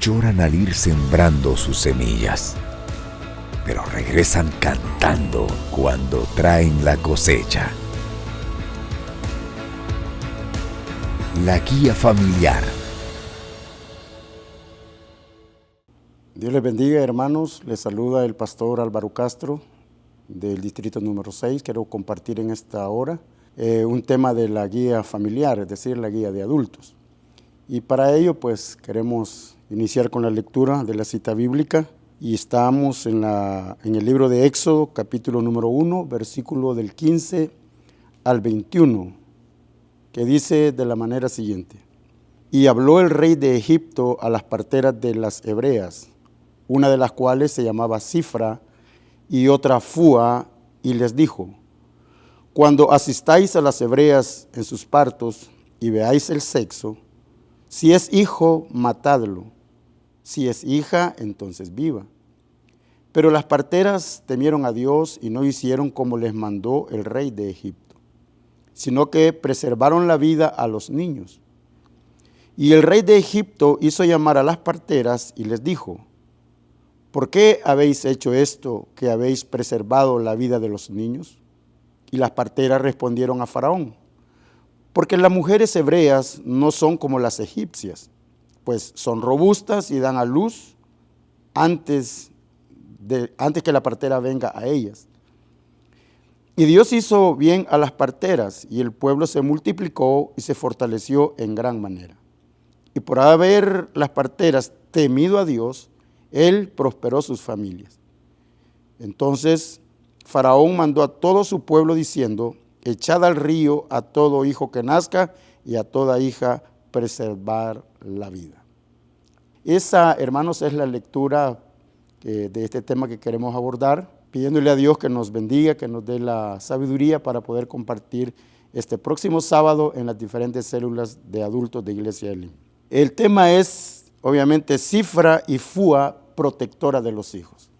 lloran al ir sembrando sus semillas, pero regresan cantando cuando traen la cosecha. La guía familiar. Dios les bendiga, hermanos. Les saluda el pastor Álvaro Castro del distrito número 6. Quiero compartir en esta hora un tema de la guía familiar, es decir, la guía de adultos. Y para ello, pues, queremos iniciar con la lectura de la cita bíblica. Y estamos en el libro de Éxodo, capítulo número 1, versículo del 15 al 21, que dice de la manera siguiente: Y habló el rey de Egipto a las parteras de las hebreas, una de las cuales se llamaba Cifra y otra Fúa, y les dijo: Cuando asistáis a las hebreas en sus partos y veáis el sexo, si es hijo, matadlo; si es hija, entonces viva. Pero las parteras temieron a Dios y no hicieron como les mandó el rey de Egipto, sino que preservaron la vida a los niños. Y el rey de Egipto hizo llamar a las parteras y les dijo: ¿Por qué habéis hecho esto, que habéis preservado la vida de los niños? Y las parteras respondieron a Faraón: Porque las mujeres hebreas no son como las egipcias, pues son robustas y dan a luz antes que la partera venga a ellas. Y Dios hizo bien a las parteras, y el pueblo se multiplicó y se fortaleció en gran manera. Y por haber las parteras temido a Dios, Él prosperó sus familias. Entonces Faraón mandó a todo su pueblo diciendo: Echad al río a todo hijo que nazca y a toda hija preservar la vida. Esa, hermanos, es la lectura de este tema que queremos abordar, pidiéndole a Dios que nos bendiga, que nos dé la sabiduría para poder compartir este próximo sábado en las diferentes células de adultos de Iglesia de Lima. El tema es, obviamente, Cifra y Fúa, protectora de los hijos.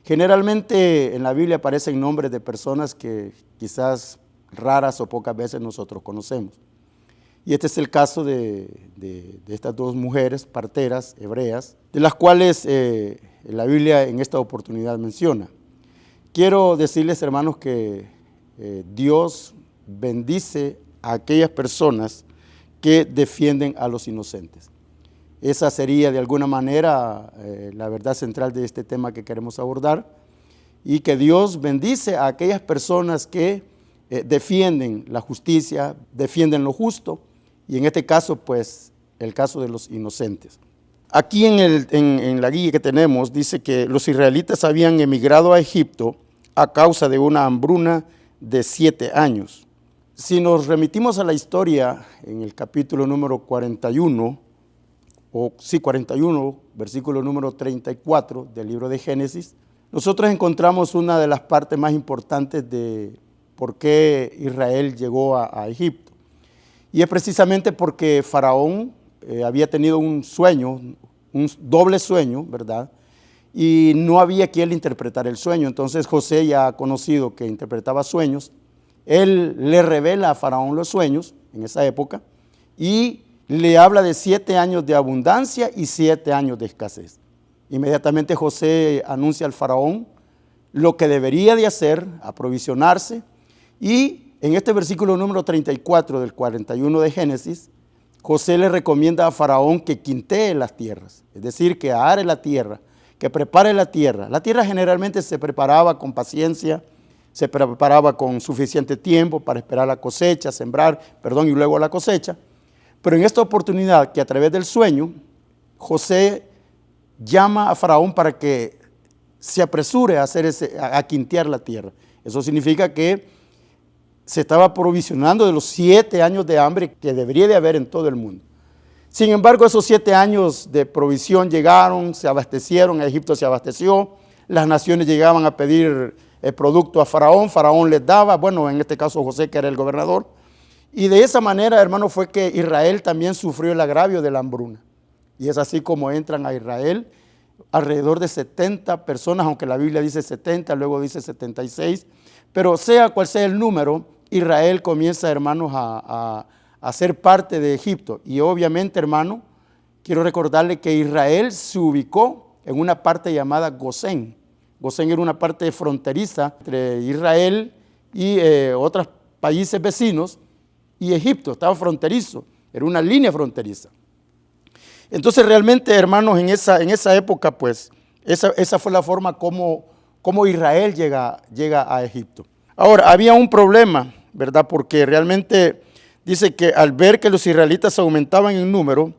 Generalmente en la Biblia aparecen nombres de personas que quizás raras o pocas veces nosotros conocemos. Y este es el caso de estas dos mujeres parteras hebreas, de las cuales la Biblia en esta oportunidad menciona. Quiero decirles, hermanos, que Dios bendice a aquellas personas que defienden a los inocentes. Esa sería de alguna manera la verdad central de este tema que queremos abordar, y que Dios bendice a aquellas personas que defienden la justicia, defienden lo justo, y en este caso, pues, el caso de los inocentes. Aquí en la guía que tenemos dice que los israelitas habían emigrado a Egipto a causa de una hambruna de 7 años. Si nos remitimos a la historia en el capítulo número 41, versículo número 34 del libro de Génesis, nosotros encontramos una de las partes más importantes de por qué Israel llegó a Egipto. Y es precisamente porque Faraón había tenido un sueño, un doble sueño, ¿verdad? Y no había quien le interpretara el sueño. Entonces José, ya conocido que interpretaba sueños, él le revela a Faraón los sueños en esa época y le habla de 7 años de abundancia y 7 años de escasez. Inmediatamente José anuncia al Faraón lo que debería de hacer, aprovisionarse, y en este versículo número 34 del 41 de Génesis, José le recomienda a Faraón que quintee las tierras, es decir, que are la tierra, que prepare la tierra. La tierra generalmente se preparaba con paciencia, se preparaba con suficiente tiempo para esperar la cosecha, y luego la cosecha. Pero en esta oportunidad, que a través del sueño, José llama a Faraón para que se apresure a quintear la tierra. Eso significa que se estaba provisionando de los 7 años de hambre que debería de haber en todo el mundo. Sin embargo, esos 7 años de provisión llegaron, se abastecieron, Egipto se abasteció, las naciones llegaban a pedir el producto a Faraón, Faraón les daba, en este caso José, que era el gobernador, y de esa manera, hermano, fue que Israel también sufrió el agravio de la hambruna. Y es así como entran a Israel alrededor de 70 personas, aunque la Biblia dice 70, luego dice 76, pero sea cual sea el número, Israel comienza, hermanos, a ser parte de Egipto. Y obviamente, hermano, quiero recordarle que Israel se ubicó en una parte llamada Gosén. Gosén era una parte fronteriza entre Israel y otros países vecinos, y Egipto estaba fronterizo, era una línea fronteriza. Entonces realmente, hermanos, en esa época, pues, esa fue la forma como Israel llega a Egipto. Ahora, había un problema, ¿verdad? Porque realmente dice que al ver que los israelitas aumentaban en número,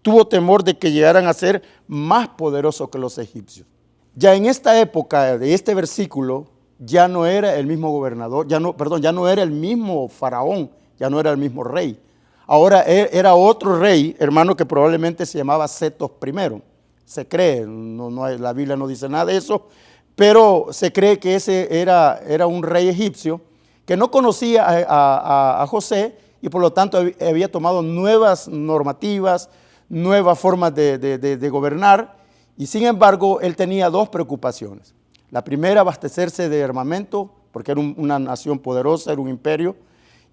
tuvo temor de que llegaran a ser más poderosos que los egipcios. Ya en esta época de este versículo, ya no era el mismo gobernador, ya no era el mismo faraón, ya no era el mismo rey. Ahora era otro rey, hermano, que probablemente se llamaba Setos I. Se cree, la Biblia no dice nada de eso, pero se cree que ese era un rey egipcio que no conocía a José y por lo tanto había tomado nuevas normativas, nuevas formas de gobernar, y sin embargo él tenía dos preocupaciones. La primera, abastecerse de armamento, porque era una nación poderosa, era un imperio.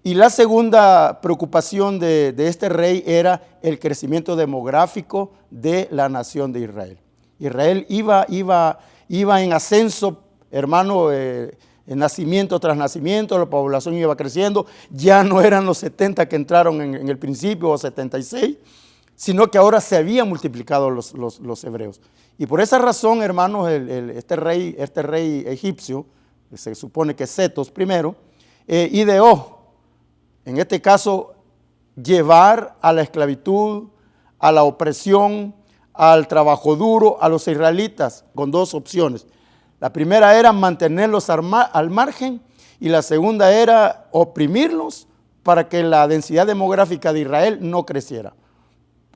Y la segunda preocupación de este rey era el crecimiento demográfico de la nación de Israel. Israel iba en ascenso, hermano, en nacimiento tras nacimiento, la población iba creciendo. Ya no eran los 70 que entraron en el principio, o 76, sino que ahora se habían multiplicado los hebreos. Y por esa razón, hermanos, este rey egipcio, que se supone que es Setos I, ideó, en este caso, llevar a la esclavitud, a la opresión, al trabajo duro a los israelitas, con dos opciones. La primera era mantenerlos al margen, y la segunda era oprimirlos para que la densidad demográfica de Israel no creciera.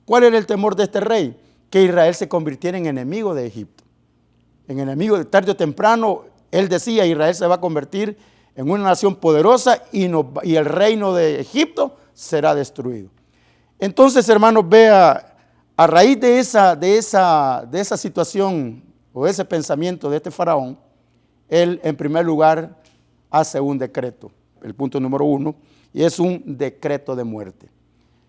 ¿Cuál era el temor de este rey? Que Israel se convirtiera en enemigo de Egipto. En enemigo, tarde o temprano, él decía, Israel se va a convertir en una nación poderosa y el reino de Egipto será destruido. Entonces, hermanos, vea, a raíz de esa situación o ese pensamiento de este faraón, él en primer lugar hace un decreto, el punto número 1, y es un decreto de muerte. O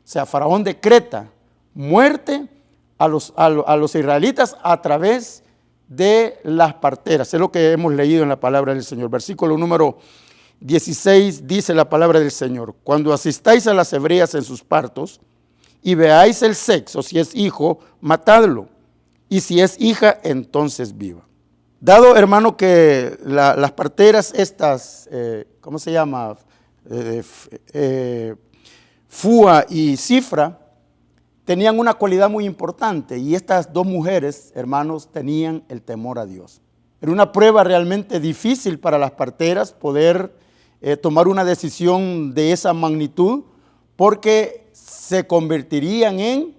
sea, faraón decreta muerte a los israelitas a través de las parteras. Es lo que hemos leído en la palabra del Señor. Versículo número 16 dice la palabra del Señor: cuando asistáis a las hebreas en sus partos y veáis el sexo, si es hijo, matadlo, y si es hija, entonces viva. Dado, hermano, que las parteras estas, ¿cómo se llama? Fúa y Cifra, tenían una cualidad muy importante, y estas dos mujeres, hermanos, tenían el temor a Dios. Era una prueba realmente difícil para las parteras poder tomar una decisión de esa magnitud, porque se convertirían en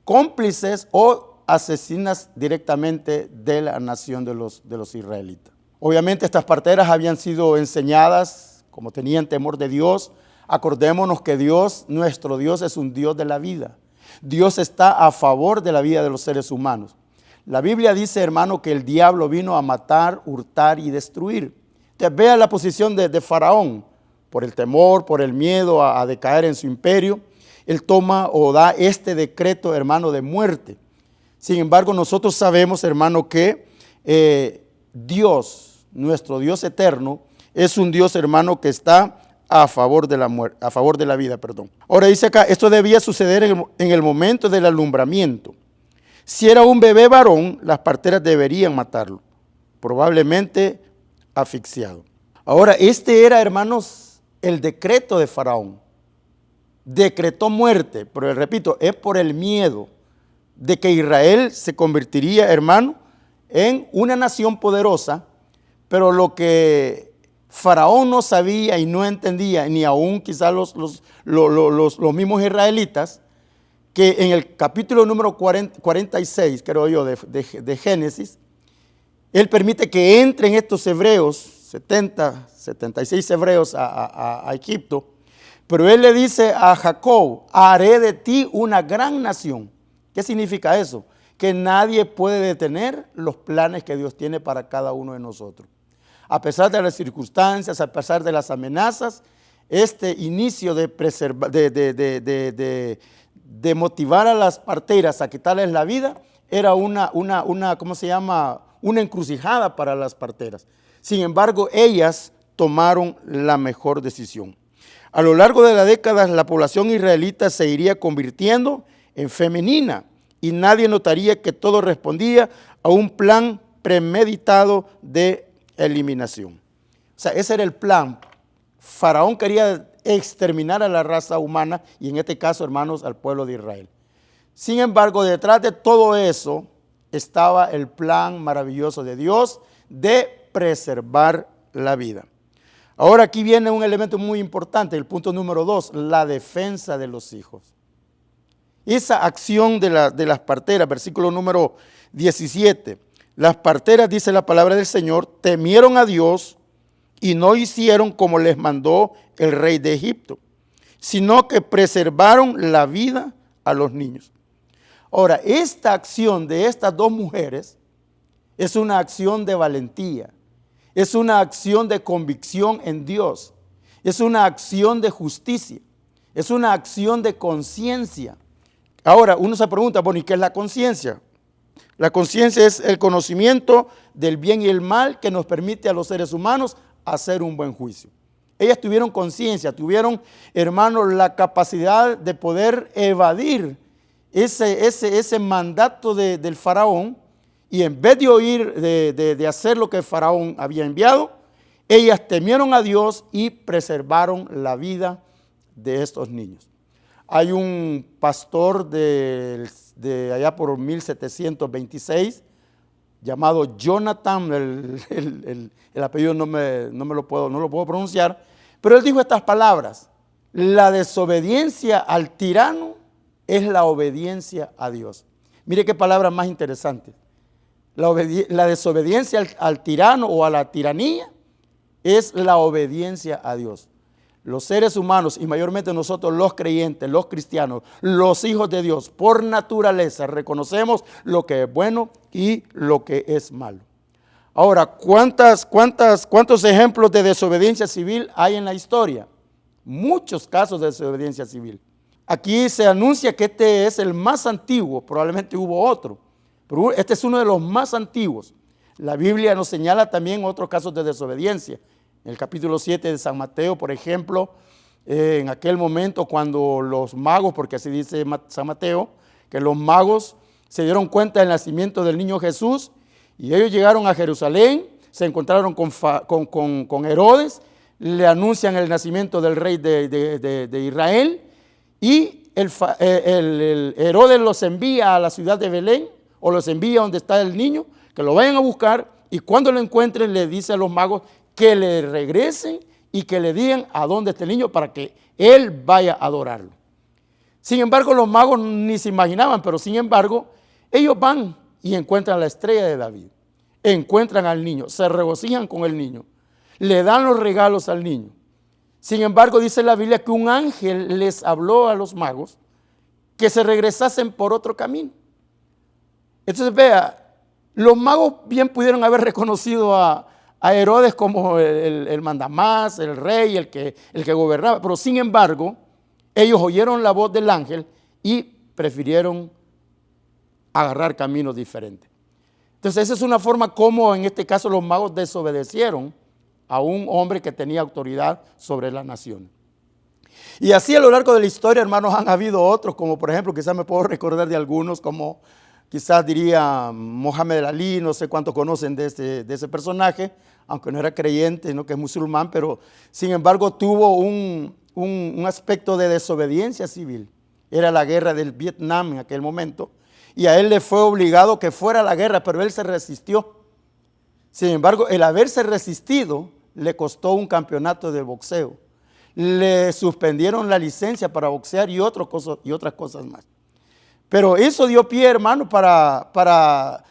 cómplices o asesinas directamente de la nación de los israelitas. Obviamente estas parteras habían sido enseñadas, como tenían temor de Dios. Acordémonos que Dios, nuestro Dios, es un Dios de la vida. Dios está a favor de la vida de los seres humanos. La Biblia dice, hermano, que el diablo vino a matar, hurtar y destruir. Entonces, vea la posición de Faraón. Por el temor, por el miedo a decaer en su imperio, él toma o da este decreto, hermano, de muerte. Sin embargo, nosotros sabemos, hermano, que Dios, nuestro Dios eterno, es un Dios, hermano, que está a favor de la muerte, a favor de la vida, perdón. Ahora dice acá, esto debía suceder en el momento del alumbramiento. Si era un bebé varón, las parteras deberían matarlo, probablemente asfixiado. Ahora, este era, hermanos, el decreto de Faraón. Decretó muerte, pero repito, es por el miedo de que Israel se convertiría, hermano, en una nación poderosa, pero lo que Faraón no sabía y no entendía, ni aún quizás los mismos israelitas, que en el capítulo número 46, creo yo, de Génesis, él permite que entren estos hebreos, 76 hebreos a Egipto, pero él le dice a Jacob, haré de ti una gran nación. ¿Qué significa eso? Que nadie puede detener los planes que Dios tiene para cada uno de nosotros. A pesar de las circunstancias, a pesar de las amenazas, este inicio de de motivar a las parteras a quitarles la vida era ¿cómo se llama? Una encrucijada para las parteras. Sin embargo, ellas tomaron la mejor decisión. A lo largo de las décadas, la población israelita se iría convirtiendo en femenina y nadie notaría que todo respondía a un plan premeditado de eliminación. O sea, ese era el plan. Faraón quería exterminar a la raza humana y en este caso, hermanos, al pueblo de Israel. Sin embargo, detrás de todo eso estaba el plan maravilloso de Dios de preservar la vida. Ahora aquí viene un elemento muy importante, el punto número 2, la defensa de los hijos. Esa acción de las parteras, versículo número 17. Las parteras, dice la palabra del Señor, temieron a Dios y no hicieron como les mandó el rey de Egipto, sino que preservaron la vida a los niños. Ahora, esta acción de estas dos mujeres es una acción de valentía, es una acción de convicción en Dios, es una acción de justicia, es una acción de conciencia. Ahora, uno se pregunta, bueno, ¿y qué es la conciencia? La conciencia es el conocimiento del bien y el mal que nos permite a los seres humanos hacer un buen juicio. Ellas tuvieron conciencia, tuvieron, hermanos, la capacidad de poder evadir ese mandato del faraón, y en vez de oír, de hacer lo que el faraón había enviado, ellas temieron a Dios y preservaron la vida de estos niños. Hay un pastor de allá por 1726 llamado Jonathan, el apellido no lo puedo pronunciar, pero él dijo estas palabras: la desobediencia al tirano es la obediencia a Dios. Mire qué palabra más interesante. La desobediencia al tirano o a la tiranía es la obediencia a Dios. Los seres humanos, y mayormente nosotros los creyentes, los cristianos, los hijos de Dios, por naturaleza reconocemos lo que es bueno y lo que es malo. Ahora, ¿cuántos ejemplos de desobediencia civil hay en la historia? Muchos casos de desobediencia civil. Aquí se anuncia que este es el más antiguo, probablemente hubo otro, pero este es uno de los más antiguos. La Biblia nos señala también otros casos de desobediencia. En el capítulo 7 de San Mateo, por ejemplo, en aquel momento cuando los magos, porque así dice San Mateo, que los magos se dieron cuenta del nacimiento del niño Jesús y ellos llegaron a Jerusalén, se encontraron con Herodes, le anuncian el nacimiento del rey de Israel y el Herodes los envía a la ciudad de Belén o los envía donde está el niño, que lo vayan a buscar y cuando lo encuentren le dice a los magos que le regresen y que le digan a dónde está el niño para que él vaya a adorarlo. Sin embargo, los magos ni se imaginaban, pero sin embargo, ellos van y encuentran la estrella de David, encuentran al niño, se regocijan con el niño, le dan los regalos al niño. Sin embargo, dice la Biblia que un ángel les habló a los magos que se regresasen por otro camino. Entonces, vea, los magos bien pudieron haber reconocido a Herodes como el mandamás, el rey, el que gobernaba, pero sin embargo, ellos oyeron la voz del ángel y prefirieron agarrar caminos diferentes. Entonces, esa es una forma como en este caso los magos desobedecieron a un hombre que tenía autoridad sobre la nación. Y así a lo largo de la historia, hermanos, han habido otros, como por ejemplo, quizás me puedo recordar de algunos, como quizás diría Mohamed Ali, no sé cuántos conocen de ese personaje, aunque no era creyente, sino que es musulmán, pero sin embargo tuvo un aspecto de desobediencia civil. Era la guerra del Vietnam en aquel momento, y a él le fue obligado que fuera a la guerra, pero él se resistió. Sin embargo, el haberse resistido le costó un campeonato de boxeo. Le suspendieron la licencia para boxear y otras cosas más. Pero eso dio pie, hermano, para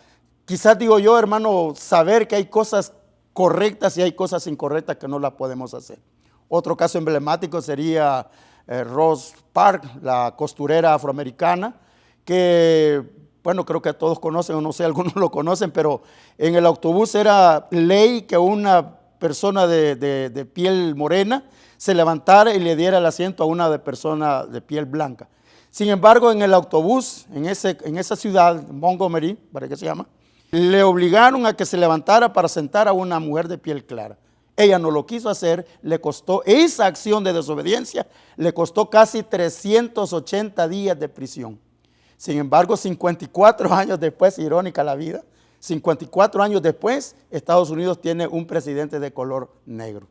quizás digo yo, hermano, saber que hay cosas correctas y hay cosas incorrectas que no las podemos hacer. Otro caso emblemático sería Rosa Parks, la costurera afroamericana, que, bueno, creo que todos conocen, o no sé, algunos lo conocen, pero en el autobús era ley que una persona de piel morena se levantara y le diera el asiento a una persona de piel blanca. Sin embargo, en el autobús, en esa ciudad, Montgomery, ¿para qué se llama? Le obligaron a que se levantara para sentar a una mujer de piel clara. Ella no lo quiso hacer, le costó, esa acción de desobediencia, le costó casi 380 días de prisión. Sin embargo, 54 años después, irónica la vida, 54 años después, Estados Unidos tiene un presidente de color negro.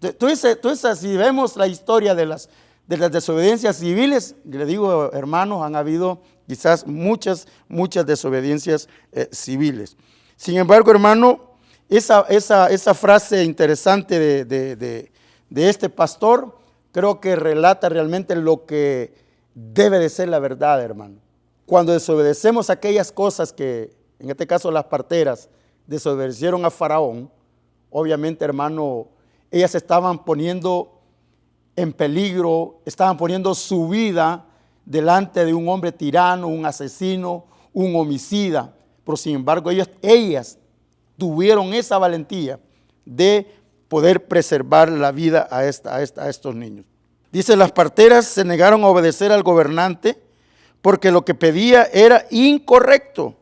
Entonces, si vemos la historia de las desobediencias civiles, le digo, hermanos, han habido quizás muchas desobediencias civiles. Sin embargo, hermano, esa frase interesante de este pastor, creo que relata realmente lo que debe de ser la verdad, hermano. Cuando desobedecemos aquellas cosas que, en este caso las parteras, desobedecieron a Faraón, obviamente, hermano, ellas estaban poniendo en peligro, estaban poniendo su vida delante de un hombre tirano, un asesino, un homicida. Pero sin embargo, ellas tuvieron esa valentía de poder preservar la vida a estos niños. Dice, las parteras se negaron a obedecer al gobernante porque lo que pedía era incorrecto. O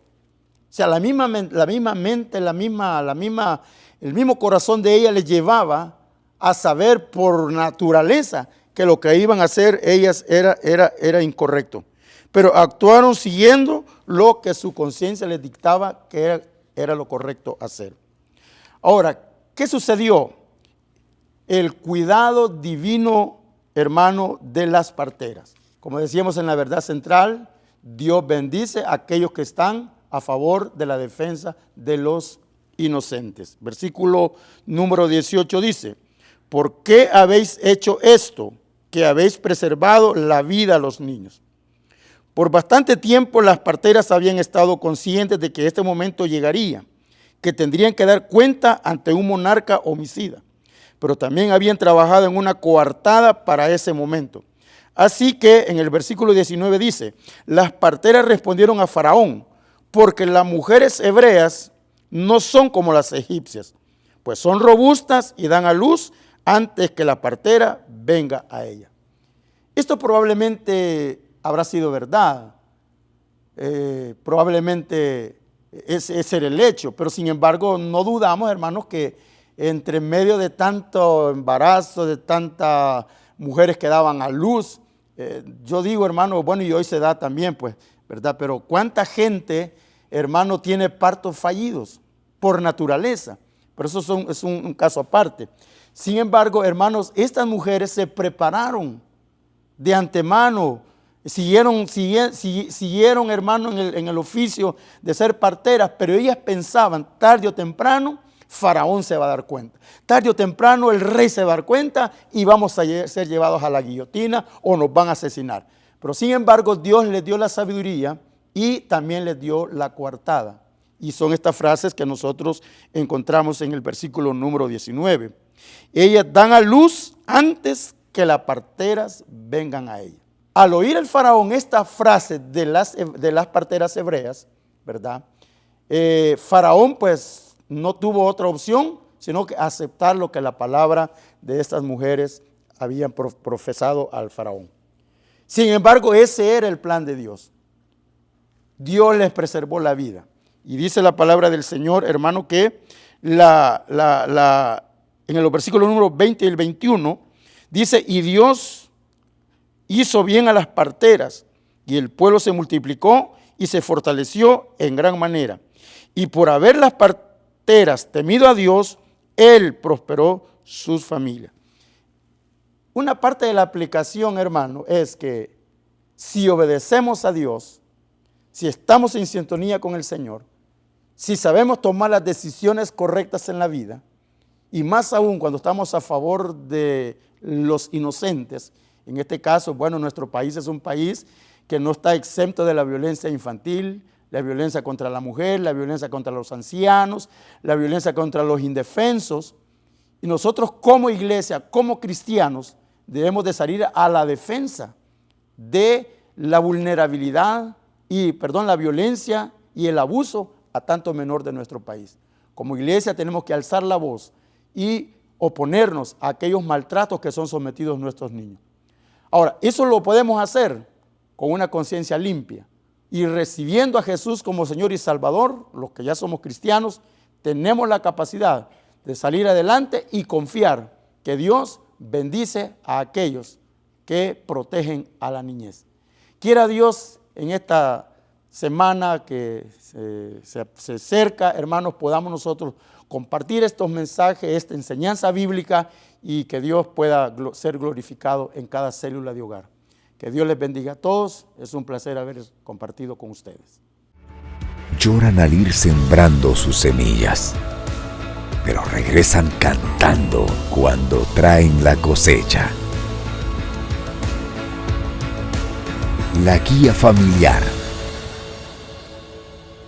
sea, la misma mente, el mismo corazón de ella les llevaba a saber por naturaleza que lo que iban a hacer ellas era incorrecto. Pero actuaron siguiendo lo que su conciencia les dictaba que era lo correcto hacer. Ahora, ¿qué sucedió? El cuidado divino, hermano, de las parteras. Como decíamos en la verdad central, Dios bendice a aquellos que están a favor de la defensa de los inocentes. Versículo número 18 dice, ¿por qué habéis hecho esto, que habéis preservado la vida a los niños? Por bastante tiempo las parteras habían estado conscientes de que este momento llegaría, que tendrían que dar cuenta ante un monarca homicida, pero también habían trabajado en una coartada para ese momento. Así que en el versículo 19 dice, las parteras respondieron a Faraón, porque las mujeres hebreas no son como las egipcias, pues son robustas y dan a luz antes que la partera venga a ella. Esto probablemente habrá sido verdad, probablemente ese era el hecho, pero sin embargo no dudamos, hermanos, que entre medio de tanto embarazo, de tantas mujeres que daban a luz, yo digo, hermano, bueno, y hoy se da también, pues, ¿verdad? Pero ¿cuánta gente, hermano, tiene partos fallidos por naturaleza? Pero eso es un caso aparte. Sin embargo, hermanos, estas mujeres se prepararon de antemano, siguieron, hermano, en el oficio de ser parteras, pero ellas pensaban, tarde o temprano, Faraón se va a dar cuenta. Tarde o temprano el rey se va a dar cuenta y vamos a ser llevados a la guillotina o nos van a asesinar. Pero sin embargo, Dios les dio la sabiduría y también les dio la coartada. Y son estas frases que nosotros encontramos en el versículo número 19. Ellas dan a luz antes que las parteras vengan a ella. Al oír el faraón esta frase de las parteras hebreas, ¿verdad? Faraón pues no tuvo otra opción sino que aceptar lo que la palabra de estas mujeres habían profesado al faraón. Sin embargo, ese era el plan de Dios. Dios les preservó la vida. Y dice la palabra del Señor, hermano, que en los versículos número 20 y el 21, dice, y Dios hizo bien a las parteras, y el pueblo se multiplicó y se fortaleció en gran manera. Y por haber las parteras temido a Dios, Él prosperó sus familias. Una parte de la aplicación, hermano, es que si obedecemos a Dios, si estamos en sintonía con el Señor, si sabemos tomar las decisiones correctas en la vida, y más aún cuando estamos a favor de los inocentes, en este caso, bueno, nuestro país es un país que no está exento de la violencia infantil, la violencia contra la mujer, la violencia contra los ancianos, la violencia contra los indefensos. Y nosotros como iglesia, como cristianos, debemos de salir a la defensa de la vulnerabilidad la violencia y el abuso a tanto menor de nuestro país. Como iglesia tenemos que alzar la voz y oponernos a aquellos maltratos que son sometidos nuestros niños. Ahora, eso lo podemos hacer con una conciencia limpia y recibiendo a Jesús como Señor y Salvador, los que ya somos cristianos, tenemos la capacidad de salir adelante y confiar que Dios bendice a aquellos que protegen a la niñez. Quiera Dios en esta semana que se acerca, hermanos, podamos nosotros compartir estos mensajes, esta enseñanza bíblica y que Dios pueda ser glorificado en cada célula de hogar. Que Dios les bendiga a todos. Es un placer haber compartido con ustedes. Lloran al ir sembrando sus semillas, pero regresan cantando cuando traen la cosecha. La guía familiar.